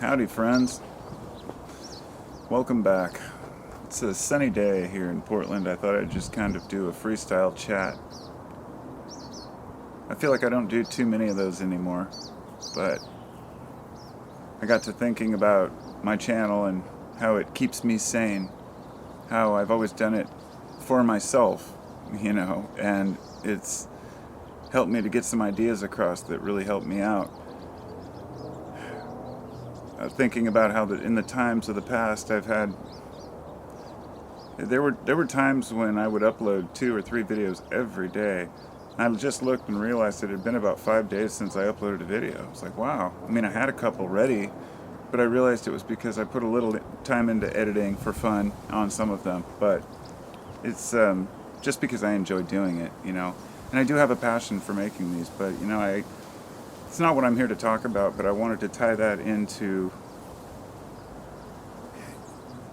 Howdy, friends. Welcome back. It's a sunny day here in Portland. I thought I'd just kind of do a freestyle chat. I feel like I don't do too many of those anymore, but I got to thinking about my channel and how it keeps me sane, how I've always done it for myself, and it's helped me to get some ideas across that really help me out. Thinking about how in the times of the past there were times when I would upload 2 or 3 videos every day. I just looked and realized it had been about 5 days since I uploaded a video. I was like, wow. I mean, I had a couple ready, but I realized it was because I put a little time into editing for fun on some of them. But it's just because I enjoy doing it, And I do have a passion for making these, but it's not what I'm here to talk about, but I wanted to tie that into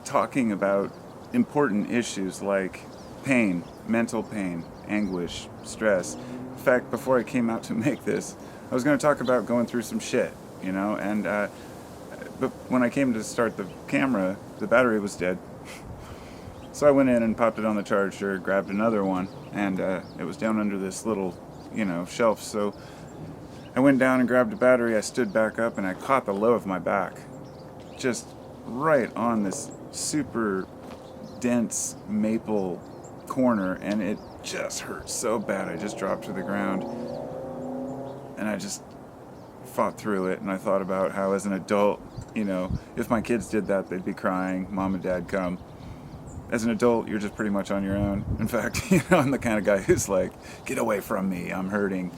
talking about important issues like pain, mental pain, anguish, stress. In fact, before I came out to make this, I was going to talk about going through some shit, but when I came to start the camera, the battery was dead. So I went in and popped it on the charger, grabbed another one, and it was down under this little, shelf. So I went down and grabbed a battery, I stood back up, and I caught the low of my back. Just right on this super dense maple corner, and it just hurt so bad. I just dropped to the ground, and I just fought through it, and I thought about how as an adult, if my kids did that, they'd be crying, mom and dad come. As an adult, you're just pretty much on your own. In fact, I'm the kind of guy who's like, get away from me, I'm hurting.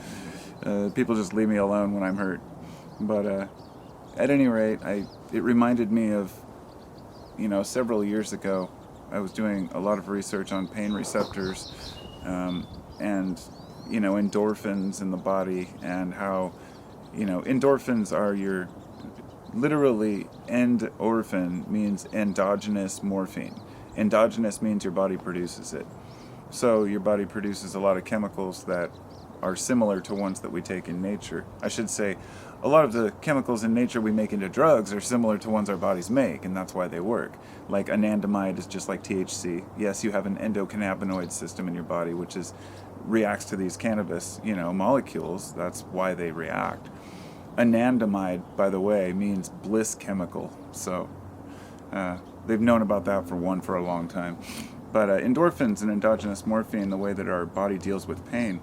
People just leave me alone when I'm hurt. But at any rate, it reminded me of, several years ago, I was doing a lot of research on pain receptors and, endorphins in the body, and how, endorphins are literally, endorphin means endogenous morphine. Endogenous means your body produces it. So your body produces a lot of chemicals that are similar to ones that we take in nature. I should say, a lot of the chemicals in nature we make into drugs are similar to ones our bodies make, and that's why they work. Like anandamide is just like THC. Yes, you have an endocannabinoid system in your body, which reacts to these cannabis, molecules. That's why they react. Anandamide, by the way, means bliss chemical. So they've known about that for a long time. But endorphins and endogenous morphine, the way that our body deals with pain,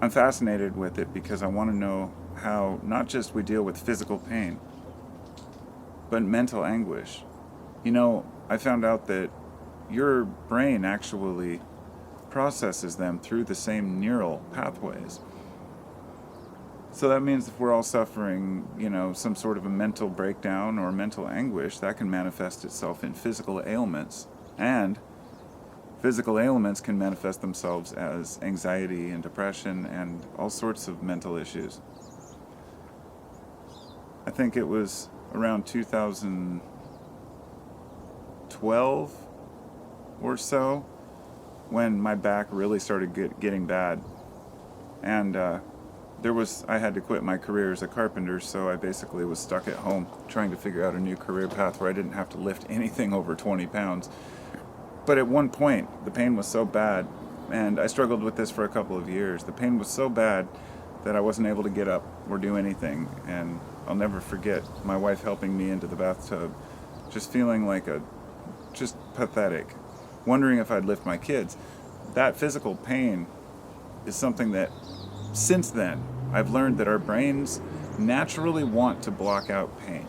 I'm fascinated with it because I want to know how not just we deal with physical pain, but mental anguish. I found out that your brain actually processes them through the same neural pathways. So that means if we're all suffering, some sort of a mental breakdown or mental anguish, that can manifest itself in physical ailments. And physical ailments can manifest themselves as anxiety and depression and all sorts of mental issues. I think it was around 2012 or so when my back really started getting bad. And I had to quit my career as a carpenter, so I basically was stuck at home trying to figure out a new career path where I didn't have to lift anything over 20 pounds. But at one point, the pain was so bad, and I struggled with this for a couple of years. The pain was so bad that I wasn't able to get up or do anything. And I'll never forget my wife helping me into the bathtub, just feeling like just pathetic, wondering if I'd lift my kids. That physical pain is something that, since then, I've learned that our brains naturally want to block out pain.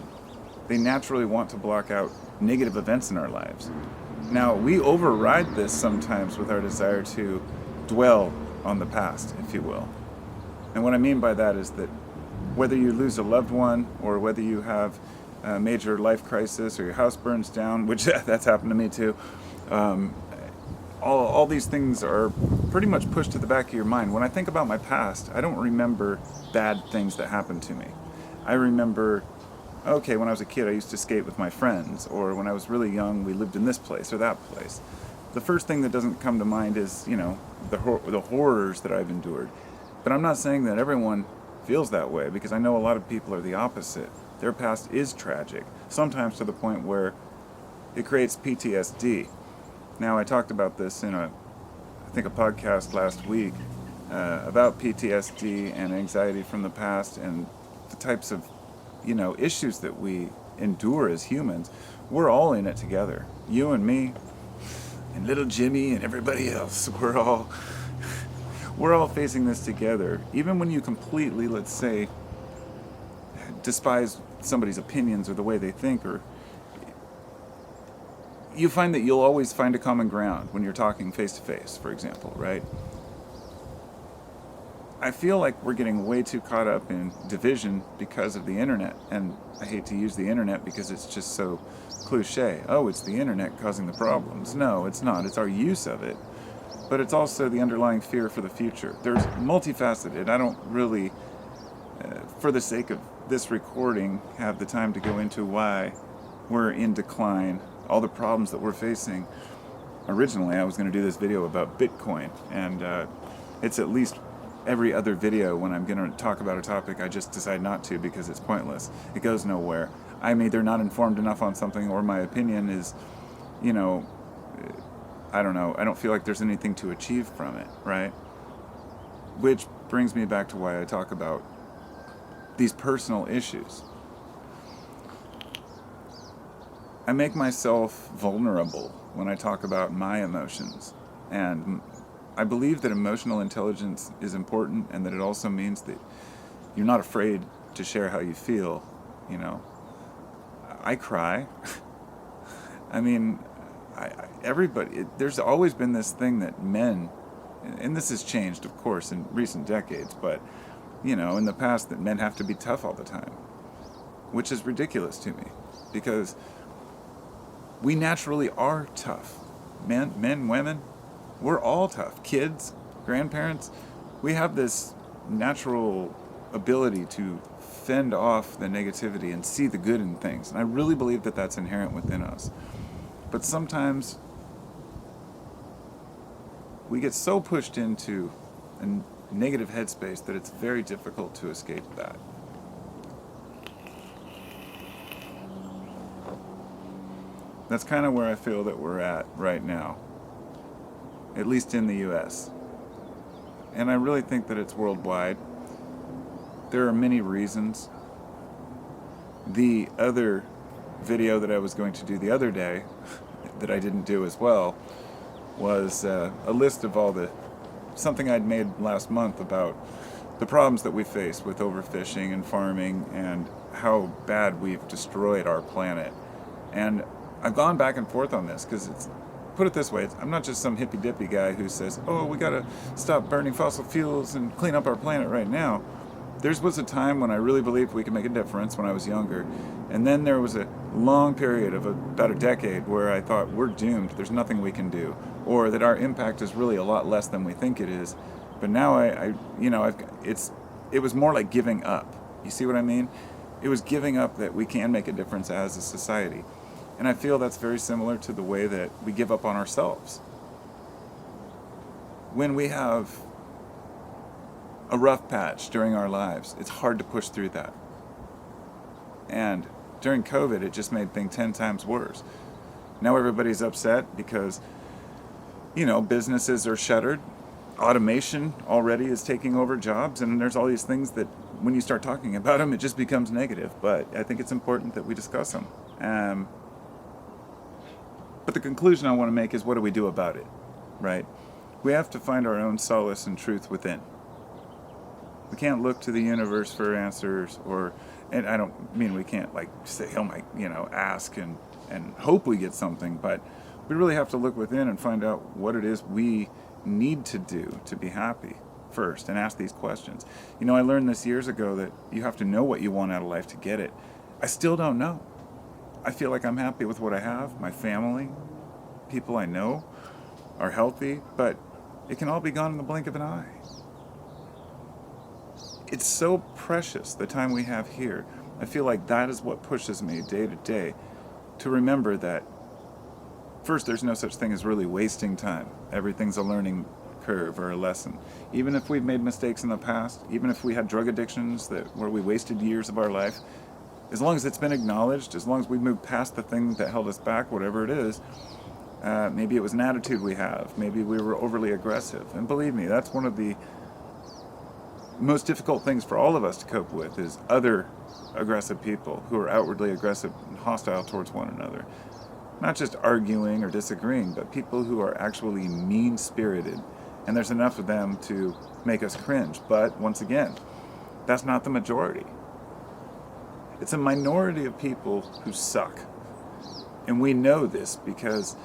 They naturally want to block out negative events in our lives. Now, we override this sometimes with our desire to dwell on the past, if you will. And what I mean by that is that whether you lose a loved one or whether you have a major life crisis or your house burns down, which that's happened to me too, all these things are pretty much pushed to the back of your mind. When I think about my past, I don't remember bad things that happened to me. I remember, okay, when I was a kid, I used to skate with my friends, or when I was really young, we lived in this place or that place. The first thing that doesn't come to mind is, the horrors that I've endured. But I'm not saying that everyone feels that way, because I know a lot of people are the opposite. Their past is tragic, sometimes to the point where it creates PTSD. Now, I talked about this in a podcast last week about PTSD and anxiety from the past and the types of, issues that we endure as humans. We're all in it together. You and me and little Jimmy and everybody else. We're all facing this together. Even when you completely, let's say, despise somebody's opinions or the way they think, or you find that you'll always find a common ground when you're talking face to face, for example, right? I feel like we're getting way too caught up in division because of the internet. And I hate to use the internet because it's just so cliche. Oh, it's the internet causing the problems. No, it's not. It's our use of it. But it's also the underlying fear for the future. There's multifaceted. I don't really, for the sake of this recording, have the time to go into why we're in decline, all the problems that we're facing. Originally, I was going to do this video about Bitcoin, and it's at least every other video when I'm going to talk about a topic, I just decide not to because it's pointless. It goes nowhere. I'm either not informed enough on something, or my opinion is, I don't know. I don't feel like there's anything to achieve from it, right? Which brings me back to why I talk about these personal issues. I make myself vulnerable when I talk about my emotions, and I believe that emotional intelligence is important, and that it also means that you're not afraid to share how you feel. I cry. I mean, there's always been this thing that men, and this has changed, of course, in recent decades, but, in the past, that men have to be tough all the time, which is ridiculous to me, because we naturally are tough. Men, women, we're all tough. Kids, grandparents, we have this natural ability to fend off the negativity and see the good in things. And I really believe that that's inherent within us. But sometimes we get so pushed into a negative headspace that it's very difficult to escape that. That's kind of where I feel that we're at right now, at least in the US. And I really think that it's worldwide. There are many reasons. The other video that I was going to do the other day, that I didn't do as well, was a list of something I'd made last month about the problems that we face with overfishing and farming and how bad we've destroyed our planet. And I've gone back and forth on this because put it this way, I'm not just some hippy-dippy guy who says, oh, we gotta stop burning fossil fuels and clean up our planet right now. There was a time when I really believed we could make a difference when I was younger. And then there was a long period of about a decade where I thought we're doomed, there's nothing we can do, or that our impact is really a lot less than we think it is. But now it was more like giving up. You see what I mean? It was giving up that we can make a difference as a society. And I feel that's very similar to the way that we give up on ourselves. When we have a rough patch during our lives, it's hard to push through that. And during COVID, it just made things 10 times worse. Now everybody's upset because, businesses are shuttered. Automation already is taking over jobs, and there's all these things that when you start talking about them, it just becomes negative. But I think it's important that we discuss them. But the conclusion I want to make is, what do we do about it, right? We have to find our own solace and truth within. We can't look to the universe for answers, and I don't mean we can't say, ask and hope we get something, but we really have to look within and find out what it is we need to do to be happy first, and ask these questions. I learned this years ago that you have to know what you want out of life to get it. I still don't know. I feel like I'm happy with what I have. My family, people I know are healthy, but it can all be gone in the blink of an eye. It's so precious, the time we have here. I feel like that is what pushes me day to day to remember that, first, there's no such thing as really wasting time. Everything's a learning curve or a lesson. Even if we've made mistakes in the past, even if we had drug addictions where we wasted years of our life, as long as it's been acknowledged, as long as we've moved past the thing that held us back, whatever it is, maybe it was an attitude we have, maybe we were overly aggressive. And believe me, that's one of the most difficult things for all of us to cope with, is other aggressive people who are outwardly aggressive and hostile towards one another. Not just arguing or disagreeing, but people who are actually mean-spirited. And there's enough of them to make us cringe. But once again, that's not the majority. It's a minority of people who suck. And we know this because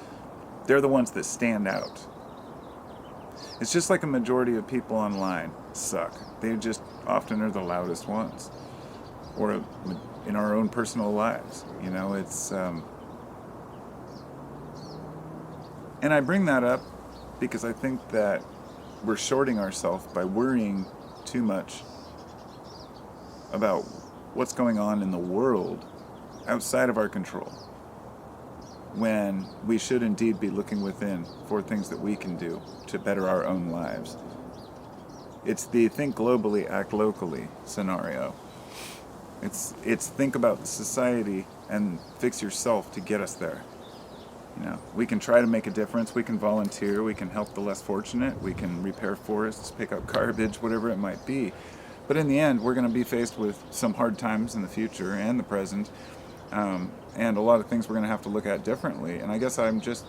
they're the ones that stand out. It's just like a majority of people online suck. They just often are the loudest ones. Or in our own personal lives. You know, it's... And I bring that up because I think that we're shorting ourselves by worrying too much about what's going on in the world outside of our control, when we should indeed be looking within for things that we can do to better our own lives. It's the think globally, act locally scenario. It's think about society and fix yourself to get us there. You know, we can try to make a difference, we can volunteer, we can help the less fortunate, we can repair forests, pick up garbage, whatever it might be. But in the end, we're going to be faced with some hard times in the future and the present, and a lot of things we're going to have to look at differently. And I guess I'm just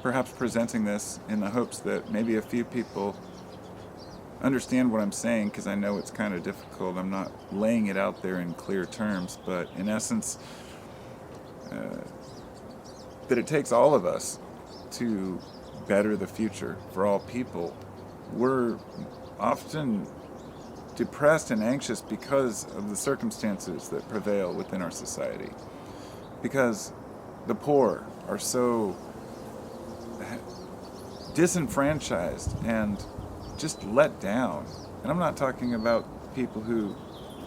perhaps presenting this in the hopes that maybe a few people understand what I'm saying, because I know it's kind of difficult. I'm not laying it out there in clear terms, but in essence, that it takes all of us to better the future for all people. We're often depressed and anxious because of the circumstances that prevail within our society. Because the poor are so disenfranchised and just let down. And I'm not talking about people who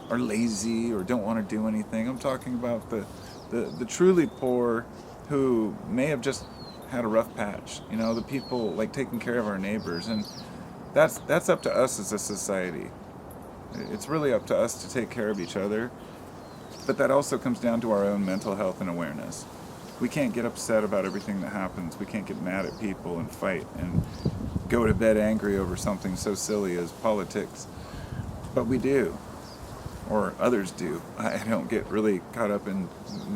are lazy or don't want to do anything. I'm talking about the truly poor who may have just had a rough patch. You know, the people like taking care of our neighbors. And that's up to us as a society. It's really up to us to take care of each other. But that also comes down to our own mental health and awareness. We can't get upset about everything that happens. We can't get mad at people and fight and go to bed angry over something so silly as politics. But we do. Or others do. I don't get really caught up in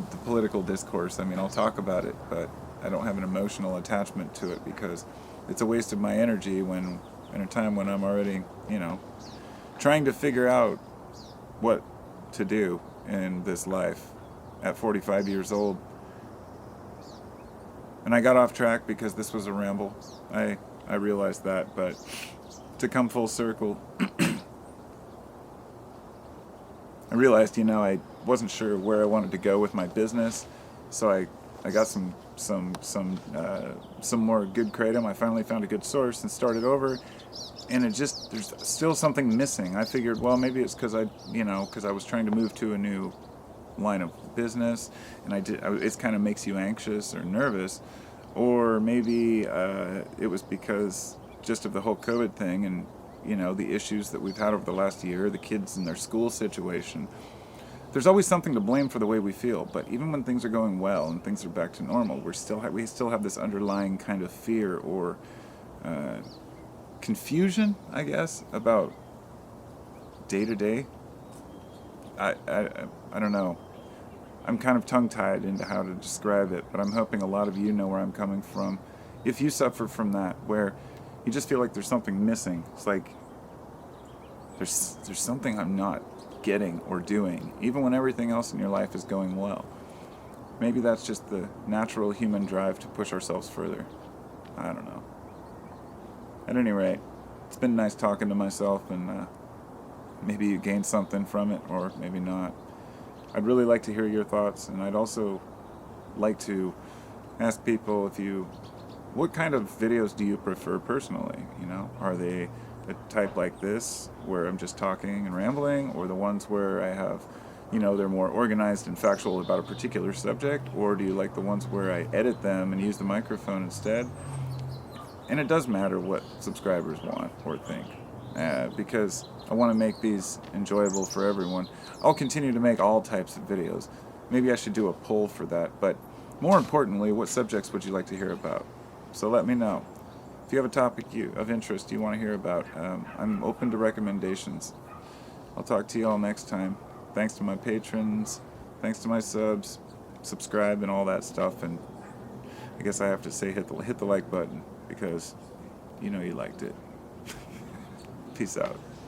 the political discourse. I mean, I'll talk about it, but I don't have an emotional attachment to it because it's a waste of my energy when, in a time when I'm already, you know, trying to figure out what to do in this life at 45 years old. And I got off track because this was a ramble. I realized that, but to come full circle, I realized, you know, I wasn't sure where I wanted to go with my business, so I got some more good kratom. I finally found a good source and started over, and there's still something missing. I figured, well, maybe it's because I was trying to move to a new line of business, and it kind of makes you anxious or nervous, or maybe it was because just of the whole COVID thing and, you know, the issues that we've had over the last year, the kids and their school situation. There's always something to blame for the way we feel, but even when things are going well and things are back to normal, we still have this underlying kind of fear or confusion, I guess, about day to day. I don't know. I'm kind of tongue-tied into how to describe it, but I'm hoping a lot of you know where I'm coming from. If you suffer from that, where you just feel like there's something missing, it's like there's something I'm not getting or doing, even when everything else in your life is going well. Maybe that's just the natural human drive to push ourselves further. I don't know. At any rate, it's been nice talking to myself, and maybe you gained something from it, or maybe not. I'd really like to hear your thoughts, and I'd also like to ask people what kind of videos do you prefer personally? You know, are they a type like this, where I'm just talking and rambling, or the ones where I have, you know, they're more organized and factual about a particular subject, or do you like the ones where I edit them and use the microphone instead? And it does matter what subscribers want or think, because I want to make these enjoyable for everyone. I'll continue to make all types of videos. Maybe I should do a poll for that, but more importantly, what subjects would you like to hear about? So let me know. If you have a topic of interest you want to hear about, I'm open to recommendations. I'll talk to you all next time. Thanks to my patrons, thanks to my subs, subscribe and all that stuff, and I guess I have to say hit the like button because you know you liked it. Peace out.